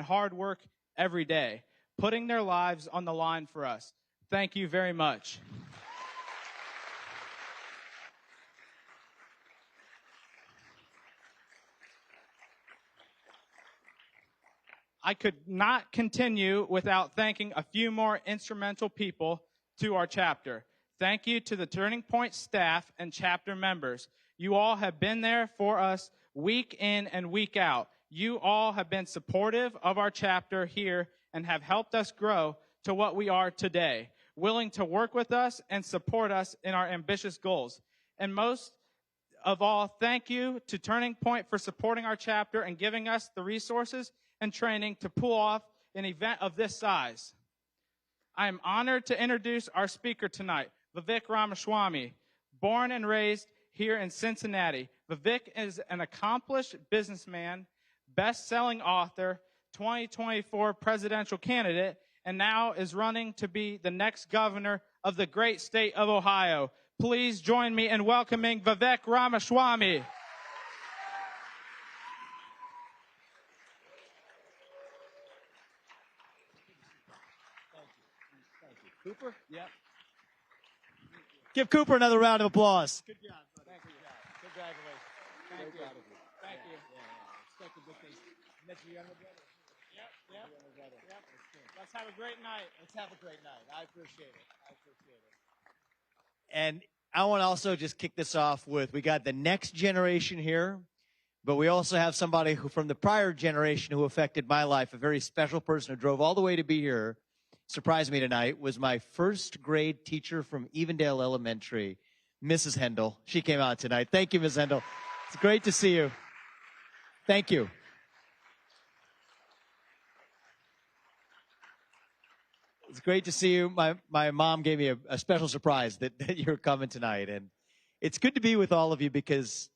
hard work every day, putting their lives on the line for us. Thank you very much. I could not continue without thanking a few more instrumental people to our chapter. Thank you to the Turning Point staff and chapter members. You all have been there for us week in and week out. You all have been supportive of our chapter here and have helped us grow to what we are today, willing to work with us and support us in our ambitious goals. And most of all, thank you to Turning Point for supporting our chapter and giving us the resources and training to pull off an event of this size. I am honored to introduce our speaker tonight, Vivek Ramaswamy. Born and raised here in Cincinnati, Vivek is an accomplished businessman, best-selling author, 2024 presidential candidate, and now is running to be the next governor of the great state of Ohio. Please join me in welcoming Vivek Ramaswamy. Cooper? Yep. Give Cooper another round of applause. Good job. Thank you. Congratulations. Thank you. Thank you. Yep. Let's have a great night. I appreciate it. And I want to also just kick this off with, we got the next generation here, but we also have somebody who from the prior generation who affected my life, a very special person who drove all the way to be here. Surprised me tonight, was my first grade teacher from Evendale Elementary, Mrs. Hendel. She came out tonight. Thank you, Ms. Hendel. It's great to see you. Thank you. It's great to see you. My mom gave me a special surprise that you're coming tonight. And it's good to be with all of you because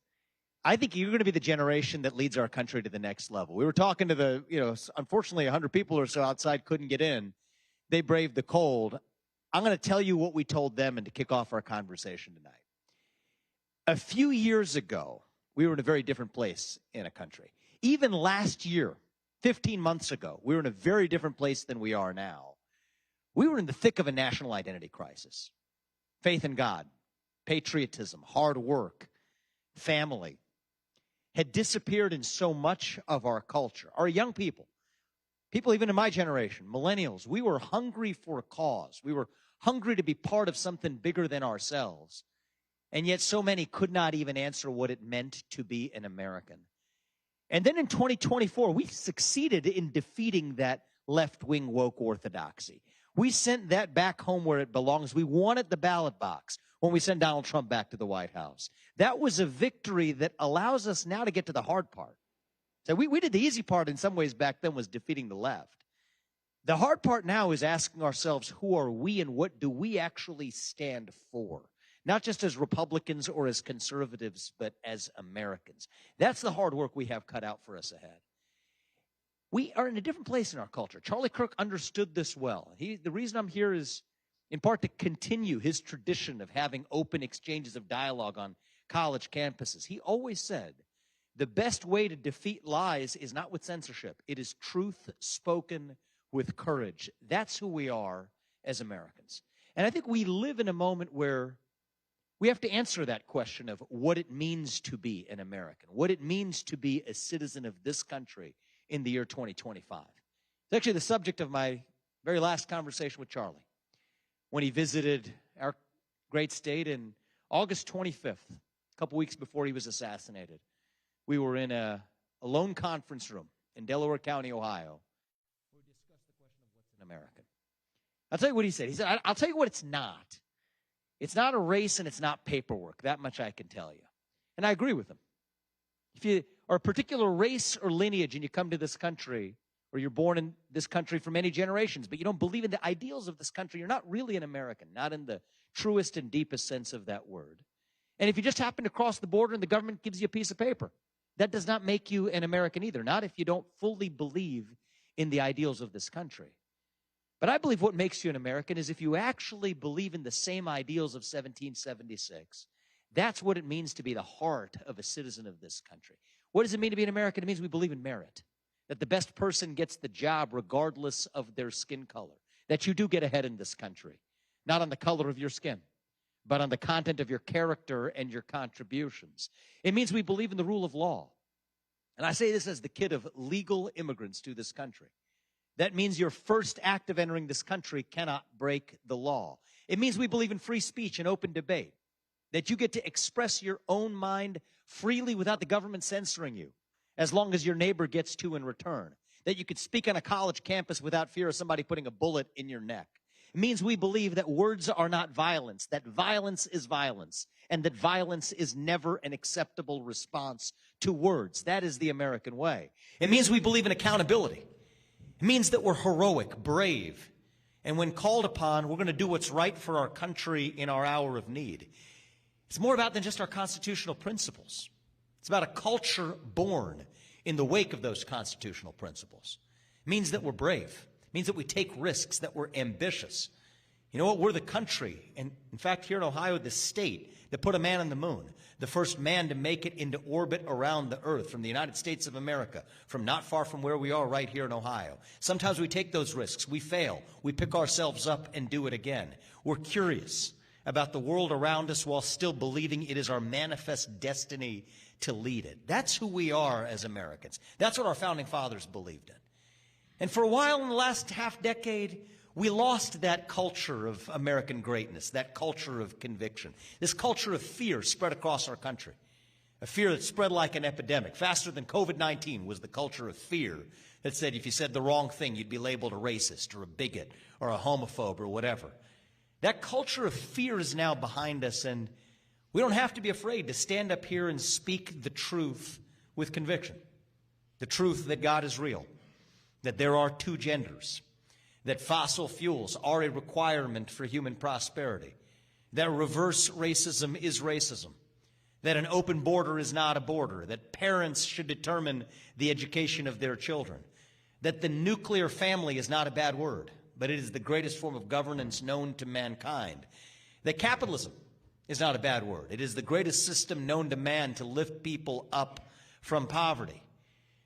I think you're going to be the generation that leads our country to the next level. We were talking to unfortunately 100 people or so outside couldn't get in. They braved the cold. I'm going to tell you what we told them and to kick off our conversation tonight. A few years ago, we were in a very different place in a country. Even last year, 15 months ago, we were in a very different place than we are now. We were in the thick of a national identity crisis. Faith in God, patriotism, hard work, family had disappeared in so much of our culture. Our young people even in my generation, millennials, we were hungry for a cause. We were hungry to be part of something bigger than ourselves. And yet so many could not even answer what it meant to be an American. And then in 2024, we succeeded in defeating that left-wing woke orthodoxy. We sent that back home where it belongs. We won at the ballot box when we sent Donald Trump back to the White House. That was a victory that allows us now to get to the hard part. So we did the easy part in some ways back then was defeating the left. The hard part now is asking ourselves, who are we and what do we actually stand for? Not just as Republicans or as conservatives, but as Americans. That's the hard work we have cut out for us ahead. We are in a different place in our culture. Charlie Kirk understood this well. The reason I'm here is in part to continue his tradition of having open exchanges of dialogue on college campuses. He always said, the best way to defeat lies is not with censorship. It is truth spoken with courage. That's who we are as Americans. And I think we live in a moment where we have to answer that question of what it means to be an American, what it means to be a citizen of this country in the year 2025. It's actually the subject of my very last conversation with Charlie when he visited our great state in August 25th, a couple weeks before he was assassinated. We were in a lone conference room in Delaware County, Ohio. We discussed the question of what's an American. I'll tell you what he said. He said, I'll tell you what it's not. It's not a race and it's not paperwork. That much I can tell you. And I agree with him. If you are a particular race or lineage and you come to this country, or you're born in this country for many generations, but you don't believe in the ideals of this country, you're not really an American, not in the truest and deepest sense of that word. And if you just happen to cross the border and the government gives you a piece of paper, that does not make you an American either, not if you don't fully believe in the ideals of this country. But I believe what makes you an American is if you actually believe in the same ideals of 1776. That's what it means to be the heart of a citizen of this country. What does it mean to be an American? It means we believe in merit. that the best person gets the job regardless of their skin color, that you do get ahead in this country, not on the color of your skin, but on the content of your character and your contributions. It means we believe in the rule of law. And I say this as the kid of legal immigrants to this country. That means your first act of entering this country cannot break the law. It means we believe in free speech and open debate, that you get to express your own mind freely without the government censoring you, as long as your neighbor gets to in return, that you could speak on a college campus without fear of somebody putting a bullet in your neck. It means we believe that words are not violence, that violence is violence, and that violence is never an acceptable response to words. That is the American way. It means we believe in accountability. It means that we're heroic, brave, and when called upon, we're going to do what's right for our country in our hour of need. It's more about than just our constitutional principles. It's about a culture born in the wake of those constitutional principles. It means that we're brave. It means that we take risks, that we're ambitious. You know what? We're the country, and in fact, here in Ohio, the state that put a man on the moon, the first man to make it into orbit around the earth from the United States of America, from not far from where we are right here in Ohio. Sometimes we take those risks. We fail. We pick ourselves up and do it again. We're curious about the world around us while still believing it is our manifest destiny to lead it. That's who we are as Americans. That's what our founding fathers believed in. And for a while in the last half decade, we lost that culture of American greatness, that culture of conviction. This culture of fear spread across our country, a fear that spread like an epidemic. Faster than COVID-19 was the culture of fear that said if you said the wrong thing, you'd be labeled a racist or a bigot or a homophobe or whatever. That culture of fear is now behind us, and we don't have to be afraid to stand up here and speak the truth with conviction. The truth that God is real, that there are two genders, that fossil fuels are a requirement for human prosperity, that reverse racism is racism, that an open border is not a border, that parents should determine the education of their children, that the nuclear family is not a bad word, but it is the greatest form of governance known to mankind, that capitalism is not a bad word. It is the greatest system known to man to lift people up from poverty,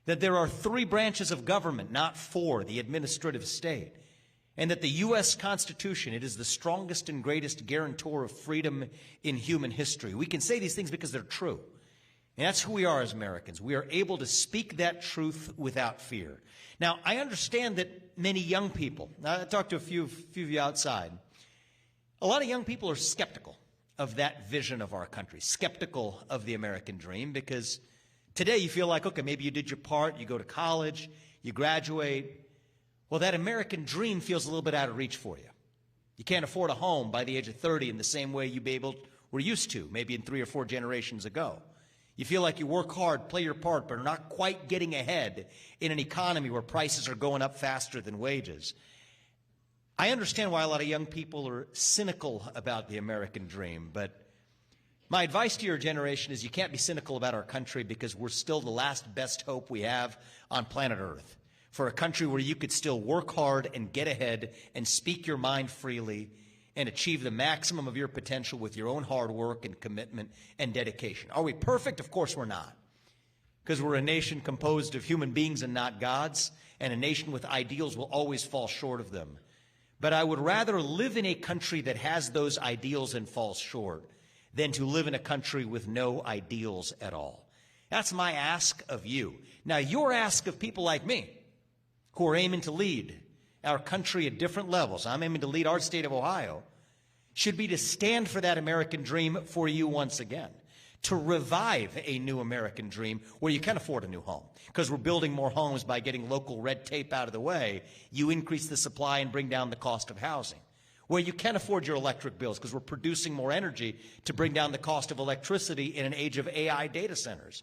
that there are three branches of government, not four, the administrative state, and that the U.S. Constitution, it is the strongest and greatest guarantor of freedom in human history. We can say these things because they're true. And that's who we are as Americans. We are able to speak that truth without fear. Now, I understand that many young people, I talked to a few of you outside, a lot of young people are skeptical of that vision of our country, skeptical of the American dream, because today you feel like, okay, maybe you did your part, you go to college, you graduate. Well, that American dream feels a little bit out of reach for you. You can't afford a home by the age of 30 in the same way you were used to, maybe in 3 or 4 generations ago. You feel like you work hard, play your part, but are not quite getting ahead in an economy where prices are going up faster than wages. I understand why a lot of young people are cynical about the American dream, but my advice to your generation is you can't be cynical about our country because we're still the last best hope we have on planet Earth for a country where you could still work hard and get ahead and speak your mind freely and achieve the maximum of your potential with your own hard work and commitment and dedication. Are we perfect? Of course we're not, because we're a nation composed of human beings and not gods, and a nation with ideals will always fall short of them. But I would rather live in a country that has those ideals and falls short than to live in a country with no ideals at all. That's my ask of you. Now, your ask of people like me who are aiming to lead our country at different levels, I'm aiming to lead our state of Ohio, should be to stand for that American dream for you once again, to revive a new American dream where you can afford a new home. Because we're building more homes by getting local red tape out of the way, you increase the supply and bring down the cost of housing. Where you can afford your electric bills because we're producing more energy to bring down the cost of electricity in an age of AI data centers.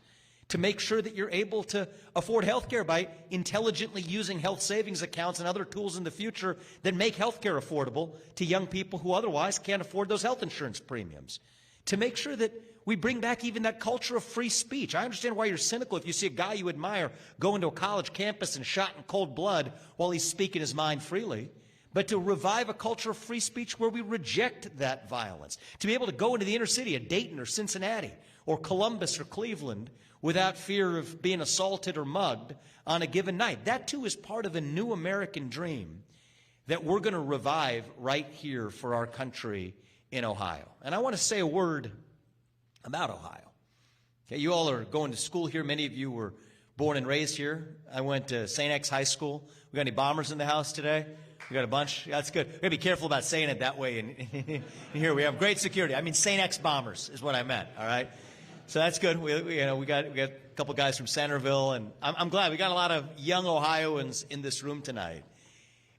To make sure that you're able to afford health care by intelligently using health savings accounts and other tools in the future that make health care affordable to young people who otherwise can't afford those health insurance premiums. To make sure that we bring back even that culture of free speech. I understand why you're cynical if you see a guy you admire go into a college campus and shot in cold blood while he's speaking his mind freely. But to revive a culture of free speech where we reject that violence. To be able to go into the inner city of Dayton or Cincinnati or Columbus or Cleveland without fear of being assaulted or mugged on a given night. That, too, is part of a new American dream that we're going to revive right here for our country in Ohio. And I want to say a word about Ohio. Okay, you all are going to school here. Many of you were born and raised here. I went to St. X High School. We got any bombers in the house today? We got a bunch? That's good. We're going to be careful about saying it that way. And here we have great security. I mean, St. X bombers is what I meant, all right? So that's good. We got a couple guys from Centerville, and I'm glad. We got a lot of young Ohioans in this room tonight.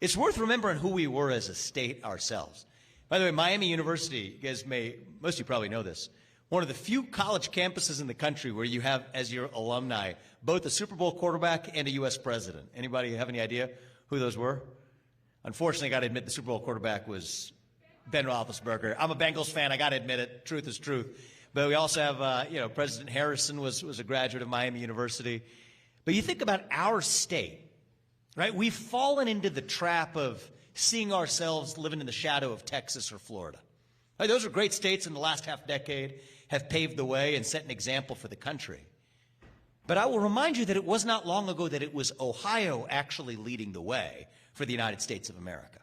It's worth remembering who we were as a state ourselves. By the way, Miami University, you guys most of you probably know this, one of the few college campuses in the country where you have as your alumni both a Super Bowl quarterback and a U.S. president. Anybody have any idea who those were? Unfortunately, I got to admit the Super Bowl quarterback was Ben Roethlisberger. I'm a Bengals fan. I got to admit it. Truth is truth. But we also have, President Harrison was a graduate of Miami University. But you think about our state, right? We've fallen into the trap of seeing ourselves living in the shadow of Texas or Florida. Right? Those are great states in the last half decade, have paved the way and set an example for the country. But I will remind you that it was not long ago that it was Ohio actually leading the way for the United States of America.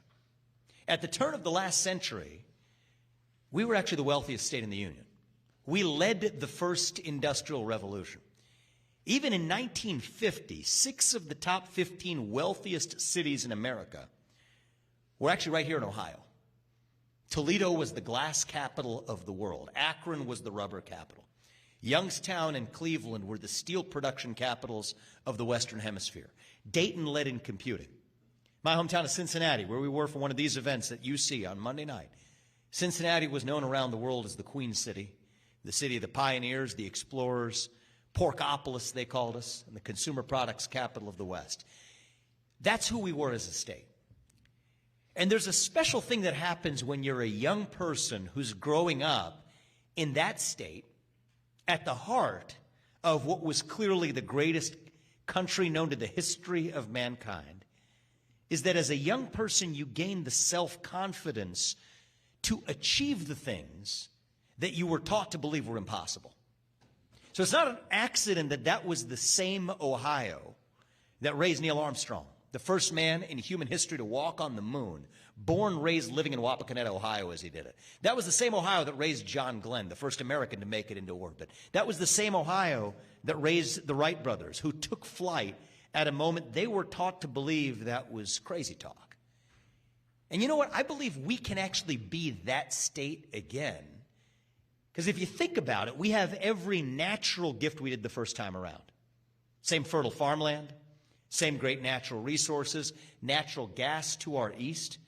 At the turn of the last century, we were actually the wealthiest state in the Union. We led the first industrial revolution. Even in 1950, 6 of the top 15 wealthiest cities in America were actually right here in Ohio. Toledo was the glass capital of the world. Akron was the rubber capital. Youngstown and Cleveland were the steel production capitals of the Western Hemisphere. Dayton led in computing. My hometown of Cincinnati, where we were for one of these events that you see on Monday night. Cincinnati was known around the world as the Queen City, the city of the pioneers, the explorers, Porkopolis, they called us, and the consumer products capital of the West. That's who we were as a state. And there's a special thing that happens when you're a young person who's growing up in that state at the heart of what was clearly the greatest country known to the history of mankind, is that as a young person you gain the self-confidence to achieve the things that you were taught to believe were impossible. So it's not an accident that that was the same Ohio that raised Neil Armstrong, the first man in human history to walk on the moon, born, raised, living in Wapakoneta, Ohio, as he did it. That was the same Ohio that raised John Glenn, the first American to make it into orbit. That was the same Ohio that raised the Wright brothers, who took flight at a moment they were taught to believe that was crazy talk. And you know what? I believe we can actually be that state again. Because if you think about it, we have every natural gift we did the first time around. Same fertile farmland, same great natural resources, natural gas to our east.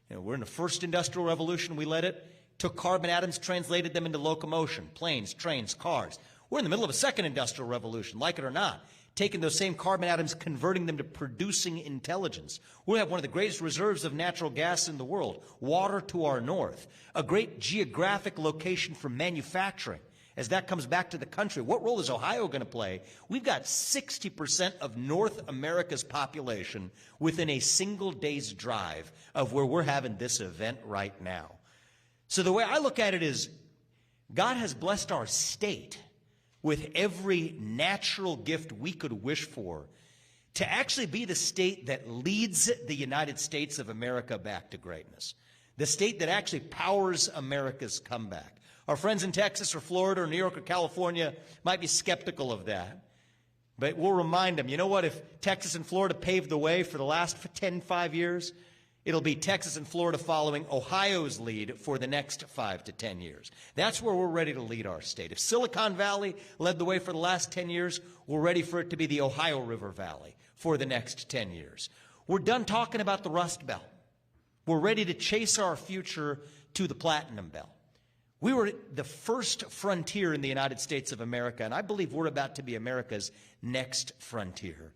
You know, we're in the first industrial revolution, we led it, took carbon atoms, translated them into locomotion, planes, trains, cars. We're in the middle of a second industrial revolution, like it or not, taking those same carbon atoms, converting them to producing intelligence. We have one of the greatest reserves of natural gas in the world, water to our north, a great geographic location for manufacturing. As that comes back to the country, what role is Ohio going to play? We've got 60% of North America's population within a single day's drive of where we're having this event right now. So the way I look at it is, God has blessed our state with every natural gift we could wish for to actually be the state that leads the United States of America back to greatness. The state that actually powers America's comeback. Our friends in Texas or Florida or New York or California might be skeptical of that. But we'll remind them, you know what, if Texas and Florida paved the way for the last 5 years, it'll be Texas and Florida following Ohio's lead for the next 5 to 10 years. That's where we're ready to lead our state. If Silicon Valley led the way for the last 10 years, we're ready for it to be the Ohio River Valley for the next 10 years. We're done talking about the Rust Belt. We're ready to chase our future to the Platinum Belt. We were the first frontier in the United States of America, and I believe we're about to be America's next frontier.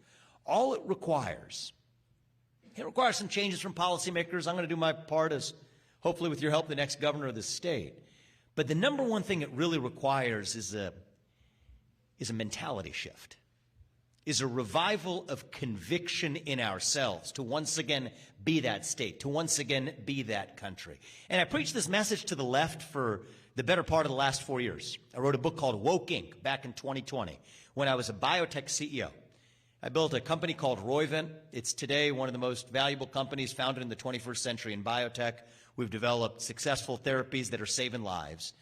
All it requires some changes from policymakers. I'm going to do my part as, hopefully with your help, the next governor of the state. But the number one thing it really requires is a mentality shift, is a revival of conviction in ourselves to once again be that state, to once again be that country. And I preach this message to the left for the better part of the last 4 years. I wrote a book called Woke Inc. back in 2020 when I was a biotech CEO. I built a company called Roivant. It's today one of the most valuable companies founded in the 21st century in biotech. We've developed successful therapies that are saving lives.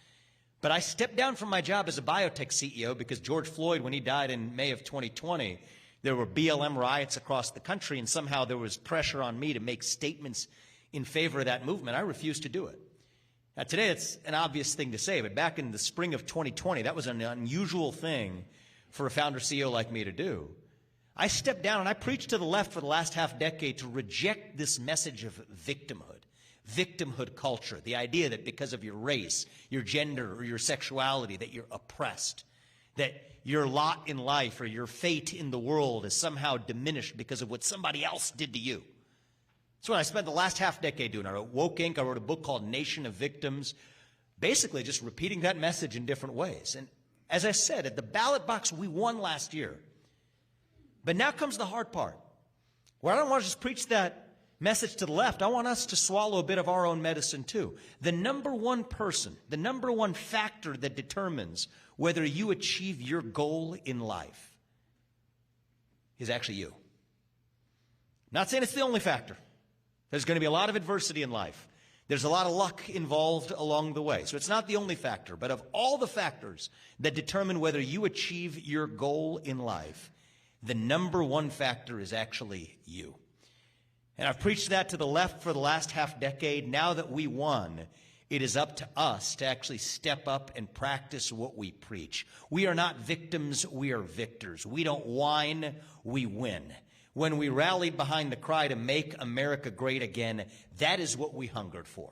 But I stepped down from my job as a biotech CEO because George Floyd, when he died in May of 2020, there were BLM riots across the country, and somehow there was pressure on me to make statements in favor of that movement. I refused to do it. Now, today it's an obvious thing to say, but back in the spring of 2020, that was an unusual thing for a founder CEO like me to do. I stepped down and I preached to the left for the last half decade to reject this message of victimhood culture, the idea that because of your race, your gender, or your sexuality, that you're oppressed, that your lot in life or your fate in the world is somehow diminished because of what somebody else did to you. That's what I spent the last half decade doing. I wrote Woke Inc. I wrote a book called Nation of Victims, basically just repeating that message in different ways. And as I said, at the ballot box, we won last year. But now comes the hard part, where I don't want to just preach that message to the left. I want us to swallow a bit of our own medicine too. The number one person, the number one factor that determines whether you achieve your goal in life is actually you. Not saying it's the only factor. There's going to be a lot of adversity in life. There's a lot of luck involved along the way. So it's not the only factor. But of all the factors that determine whether you achieve your goal in life, the number one factor is actually you. And I've preached that to the left for the last half decade. Now that we won, it is up to us to actually step up and practice what we preach. We are not victims, we are victors. We don't whine, we win. When we rallied behind the cry to make America great again, that is what we hungered for.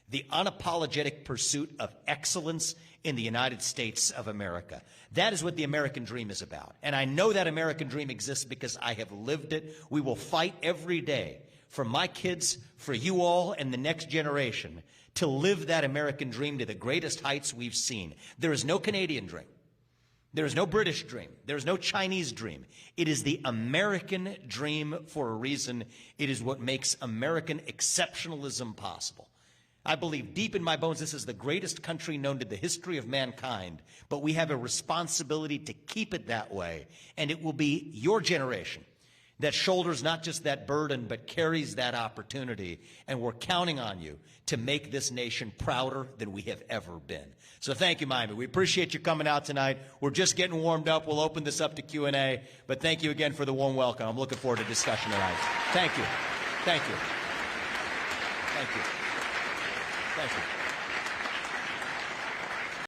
The unapologetic pursuit of excellence in the United States of America. That is what the American dream is about. And I know that American dream exists because I have lived it. We will fight every day for my kids, for you all, and the next generation to live that American dream to the greatest heights we've seen. There is no Canadian dream. There is no British dream. There is no Chinese dream. It is the American dream for a reason. It is what makes American exceptionalism possible. I believe deep in my bones this is the greatest country known to the history of mankind, but we have a responsibility to keep it that way, and it will be your generation that shoulders not just that burden, but carries that opportunity, and we're counting on you to make this nation prouder than we have ever been. So thank you, Miami. We appreciate you coming out tonight. We're just getting warmed up. We'll open this up to Q&A, but thank you again for the warm welcome. I'm looking forward to discussion tonight. Thank you. Thank you. Thank you. Thank you.